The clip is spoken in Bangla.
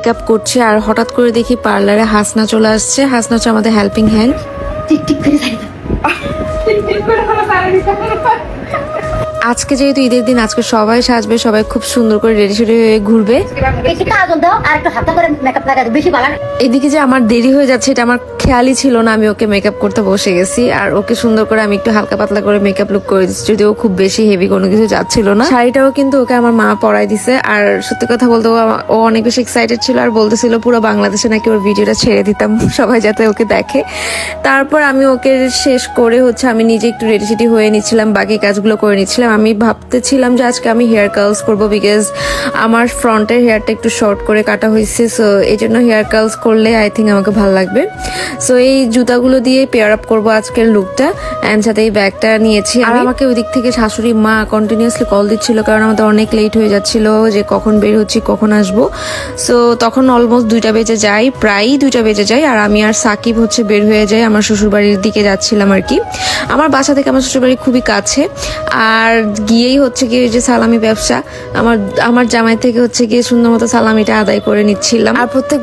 মেকআপ করছি আর হঠাৎ করে দেখি পার্লারে হাসনা চলে আসছে। হাসনা হচ্ছে আমাদের হেল্পিং হ্যান্ড। আজকে যেহেতু ঈদের দিন, আজকে সবাই সাজবে, সবাই খুব সুন্দর করে রেডি সেডি হয়ে ঘুরবে। এদিকে যে আমার দেরি হয়ে যাচ্ছে এটা আমার খেয়ালই ছিল না, আমি ওকে মেকআপ করতে বসে গেছি আর ওকে সুন্দর করে আমি একটু হালকা পাতলা করে মেকআপ লুক করে দিচ্ছি, যদিও খুব বেশি হেভি কোনো কিছু যাচ্ছিল না। শাড়িটাও কিন্তু ওকে আমার মা পরাই দিছে। আর সত্যি কথা বলতে ও অনেক বেশি এক্সাইটেড ছিল আর বলতেছিল পুরো বাংলাদেশে নাকি ওর ভিডিওটা ছেড়ে দিতাম সবাই যাতে ওকে দেখে। তারপর আমি ওকে শেষ করে হচ্ছে আমি নিজে একটু রেডি সেডি হয়ে নিচ্ছিলাম, বাকি কাজগুলো করে নিচ্ছিলাম। আমি ভাবতেছিলাম যে আজকে আমি হেয়ার কার্লস করবো, বিকজ আমার ফ্রন্টের হেয়ারটা একটু শর্ট করে কাটা হয়েছে, সো এই জন্য হেয়ার কার্লস করলে আই থিঙ্ক আমাকে ভালো লাগবে। সো এই জুতাগুলো দিয়ে পেয়ার আপ করবো আজকের লুকটা, অ্যান্ড সাথে এই ব্যাগটা নিয়েছি। আর আমাকে ওই দিক থেকে শাশুড়ি মা কন্টিনিউয়াসলি কল দিচ্ছিল, কারণ আমাদের অনেক লেট হয়ে যাচ্ছিল যে কখন বের হচ্ছি, কখন আসবো। সো তখন অলমোস্ট 2টা বেজে যায়, প্রায়ই 2টা বেজে যায়। আর আমি আর সাকিব হচ্ছে বের হয়ে যাই, আমার শ্বশুরবাড়ির দিকে যাচ্ছিলাম আর কি। আমার বাসা থেকে আমার শ্বশুরবাড়ি খুবই কাছে। আর গিয়েই হচ্ছে গিয়ে যে সালামি ব্যবসা, আমার জামাই থেকে হচ্ছে গিয়ে সুন্দর মতো সালামিটা আদায় করে নিচ্ছিলাম। আর প্রত্যেক